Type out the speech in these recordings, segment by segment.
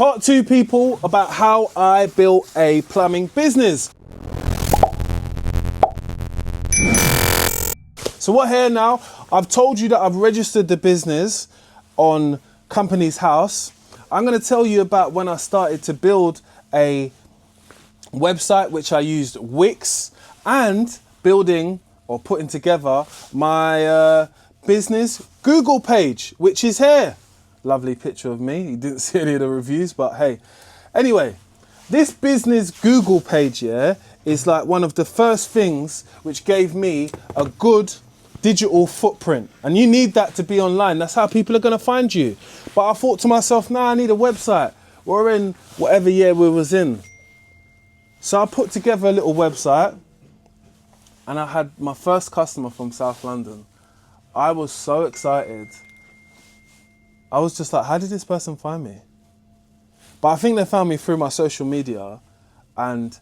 Part 2, people, about how I built a plumbing business. So what here now? I've told you that I've registered the business on Companies House. I'm going to tell you about when I started to build a website, which I used Wix, and building or putting together my business Google page, which is here. Lovely picture of me. You didn't see any of the reviews, but hey. Anyway, this business Google page, yeah, is like one of the first things which gave me a good digital footprint. And you need that to be online. That's how people are going to find you. But I thought to myself, nah, I need a website. We're in whatever year we was in. So I put together a little website and I had my first customer from South London. I was so excited. I was just like, how did this person find me? But I think they found me through my social media, and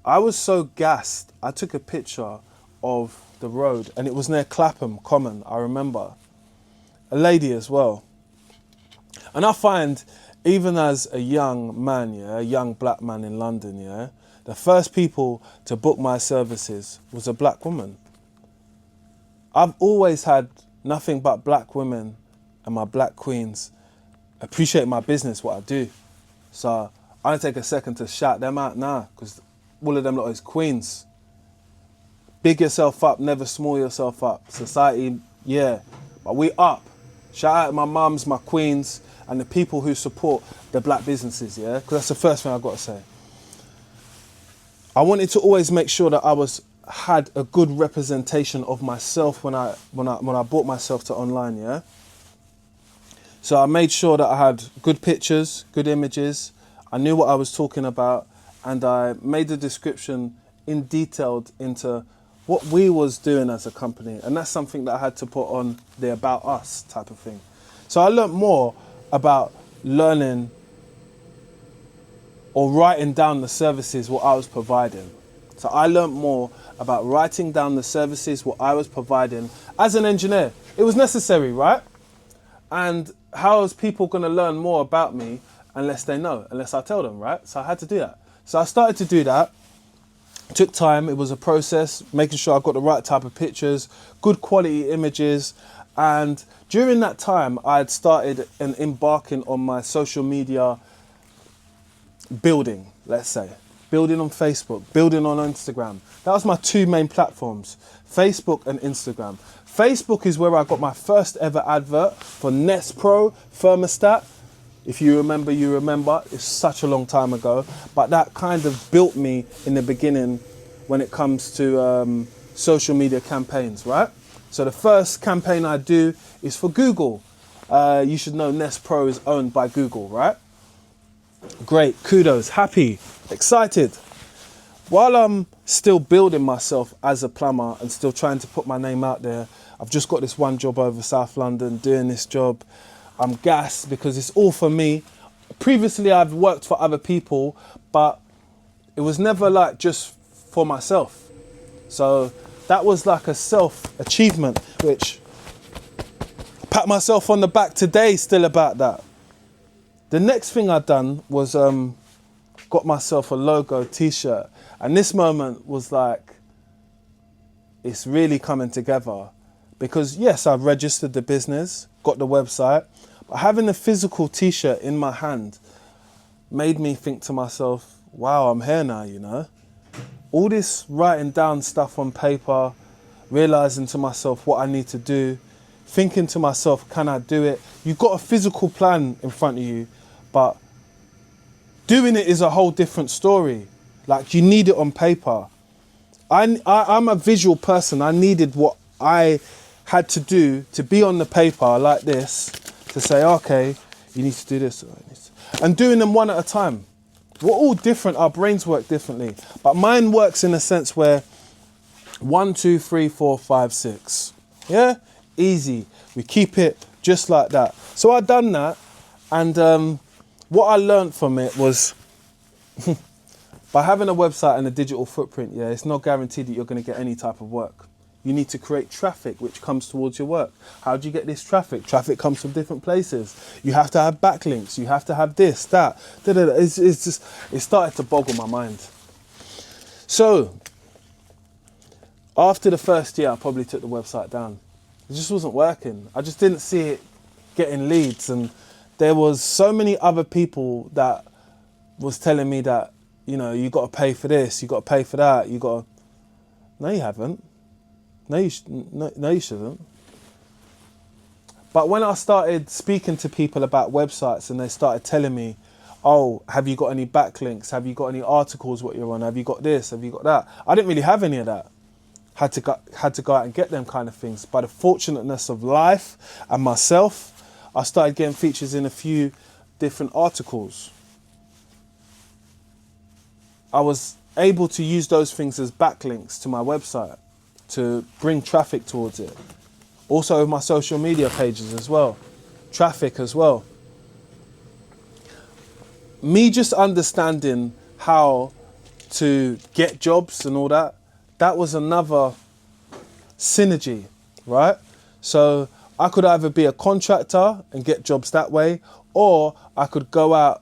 I was so gassed. I took a picture of the road and it was near Clapham Common, I remember. A lady as well. And I find, even as a young man, yeah, a young black man in London, yeah, the first people to book my services was a black woman. I've always had nothing but black women and my black queens appreciate my business, what I do. So I don't take a second to shout them out now, because all of them lot is queens. Big yourself up, never small yourself up. Society, yeah, but we up. Shout out to my mums, my queens, and the people who support the black businesses, yeah? Because that's the first thing I've got to say. I wanted to always make sure that I had a good representation of myself when I brought myself to online, yeah? So I made sure that I had good pictures, good images. I knew what I was talking about, and I made the description in detailed into what we was doing as a company. And that's something that I had to put on the About Us type of thing. So I learned more about learning or writing down the services what I was providing. So I learned more about writing down the services what I was providing as an engineer. It was necessary, right? And how is people going to learn more about me unless they know, unless I tell them, right? So I had to do that. So I started to do that. It took time. It was a process, making sure I got the right type of pictures, good quality images. And during that time, I had started embarking on my social media building, let's say. Building on Facebook, building on Instagram. That was my two main platforms, Facebook and Instagram. Facebook is where I got my first ever advert for Nest Pro thermostat. If you remember, you remember. It's such a long time ago. But that kind of built me in the beginning when it comes to social media campaigns, right? So the first campaign I do is for Google. You should know Nest Pro is owned by Google, right? Great, kudos, happy, excited. While I'm still building myself as a plumber and still trying to put my name out there, I've just got this one job over South London, doing this job. I'm gassed because it's all for me. Previously, I've worked for other people, but it was never like just for myself. So that was like a self-achievement, which I pat myself on the back today still about that. The next thing I'd done was got myself a logo t-shirt. And this moment was like, it's really coming together. Because yes, I've registered the business, got the website, but having the physical t-shirt in my hand made me think to myself, wow, I'm here now, you know? All this writing down stuff on paper, realizing to myself what I need to do, thinking to myself, can I do it? You've got a physical plan in front of you, but doing it is a whole different story. Like, you need it on paper. I'm a visual person. I needed what I had to do to be on the paper like this, to say, okay, you need to do this. And doing them one at a time. We're all different. Our brains work differently. But mine works in a sense where 1, 2, 3, 4, 5, 6. Yeah? Easy. We keep it just like that. So I done that, and what I learned from it was by having a website and a digital footprint, yeah, it's not guaranteed that you're going to get any type of work. You need to create traffic which comes towards your work. How do you get this traffic? Traffic comes from different places. You have to have backlinks. You have to have this, that. It's just, it started to boggle my mind. So, after the first year, I probably took the website down. It just wasn't working. I just didn't see it getting leads. And there was so many other people that was telling me that, you know, you got to pay for this, you got to pay for that, you got to... No, you haven't. No, you shouldn't. But when I started speaking to people about websites and they started telling me, oh, have you got any backlinks? Have you got any articles what you're on? Have you got this? Have you got that? I didn't really have any of that. Had to go out and get them kind of things. By the fortunateness of life and myself, I started getting features in a few different articles. I was able to use those things as backlinks to my website to bring traffic towards it. Also with my social media pages as well. Traffic as well. Me just understanding how to get jobs and all that, that was another synergy, right? So I could either be a contractor and get jobs that way, or I could go out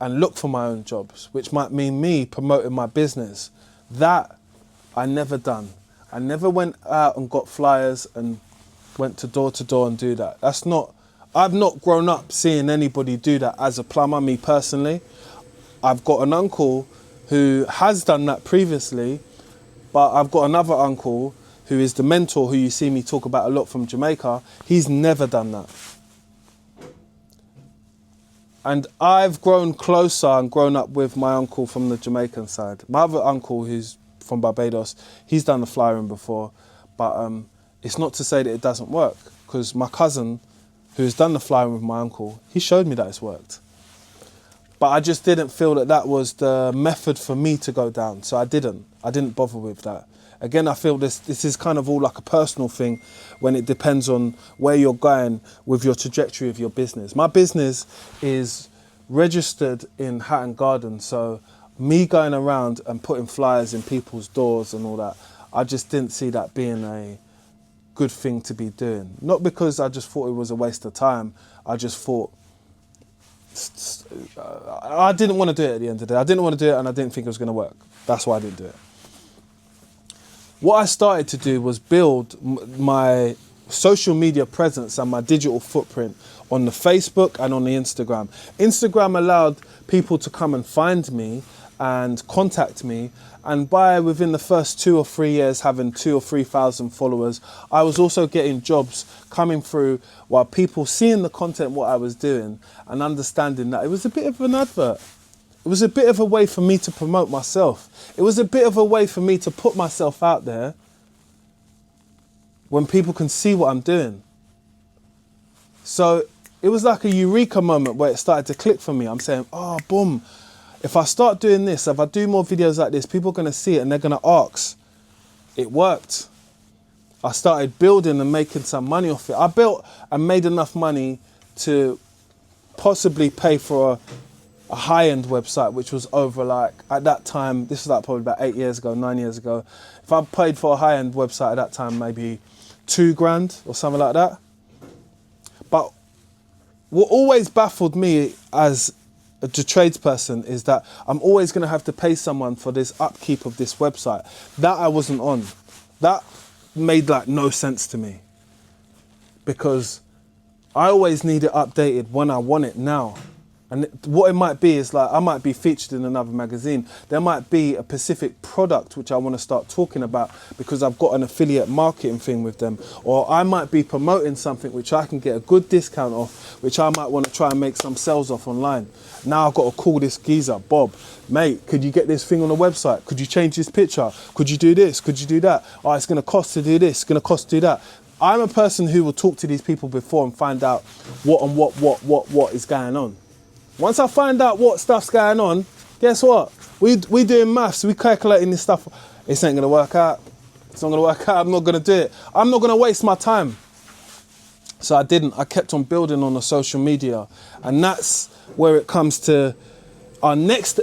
and look for my own jobs, which might mean me promoting my business. That I never done. I never went out and got flyers and went to door and do that. I've not grown up seeing anybody do that as a plumber, me personally. I've got an uncle who has done that previously, but I've got another uncle who is the mentor who you see me talk about a lot from Jamaica. He's never done that. And I've grown closer and grown up with my uncle from the Jamaican side. My other uncle, who's from Barbados, he's done the flyering before, but it's not to say that it doesn't work, because my cousin, who's done the flyering with my uncle, he showed me that it's worked. But I just didn't feel that that was the method for me to go down, so I didn't bother with that. Again, I feel this is kind of all like a personal thing when it depends on where you're going with your trajectory of your business. My business is registered in Hatton Garden, so me going around and putting flyers in people's doors and all that, I just didn't see that being a good thing to be doing. Not because I just thought it was a waste of time, I just thought, I didn't want to do it at the end of the day. I didn't want to do it and I didn't think it was going to work. That's why I didn't do it. What I started to do was build my social media presence and my digital footprint on the Facebook and on the Instagram. Instagram allowed people to come and find me and contact me, and by within the first 2 or 3 years having 2,000 or 3,000 followers, I was also getting jobs coming through while people seeing the content, what I was doing, and understanding that it was a bit of an advert. It was a bit of a way for me to promote myself. It was a bit of a way for me to put myself out there when people can see what I'm doing. So it was like a eureka moment where it started to click for me. I'm saying, oh, boom. If I start doing this, if I do more videos like this, people are going to see it and they're going to ask. It worked. I started building and making some money off it. I built and made enough money to possibly pay for a high-end website, which was over like, at that time, this was like probably about 8 years ago, 9 years ago. If I paid for a high-end website at that time, maybe $2,000 or something like that. But what always baffled me as a tradesperson is that I'm always going to have to pay someone for this upkeep of this website. That I wasn't on. That made like no sense to me, because I always need it updated when I want it now. And what it might be is like, I might be featured in another magazine. There might be a specific product which I want to start talking about because I've got an affiliate marketing thing with them. Or I might be promoting something which I can get a good discount off, which I might want to try and make some sales off online. Now I've got to call this geezer, Bob, mate, could you get this thing on the website? Could you change this picture? Could you do this? Could you do that? Oh, it's going to cost to do this. It's going to cost to do that. I'm a person who will talk to these people before and find out what is going on. Once I find out what stuff's going on, guess what? We doing maths, we calculating this stuff. It ain't gonna work out. It's not gonna work out, I'm not gonna do it. I'm not gonna waste my time. So I didn't, I kept on building on the social media. And that's where it comes to our next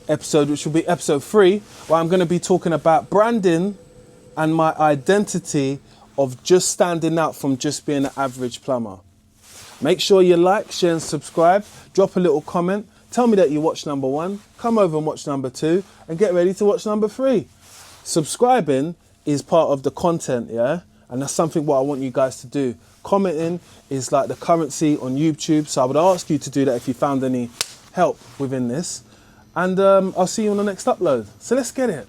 episode, which will be episode 3, where I'm gonna be talking about branding and my identity of just standing out from just being an average plumber. Make sure you like, share and subscribe. Drop a little comment. Tell me that you watched number 1. Come over and watch number 2 and get ready to watch number 3. Subscribing is part of the content, yeah? And that's something what I want you guys to do. Commenting is like the currency on YouTube. So I would ask you to do that if you found any help within this. And I'll see you on the next upload. So let's get it.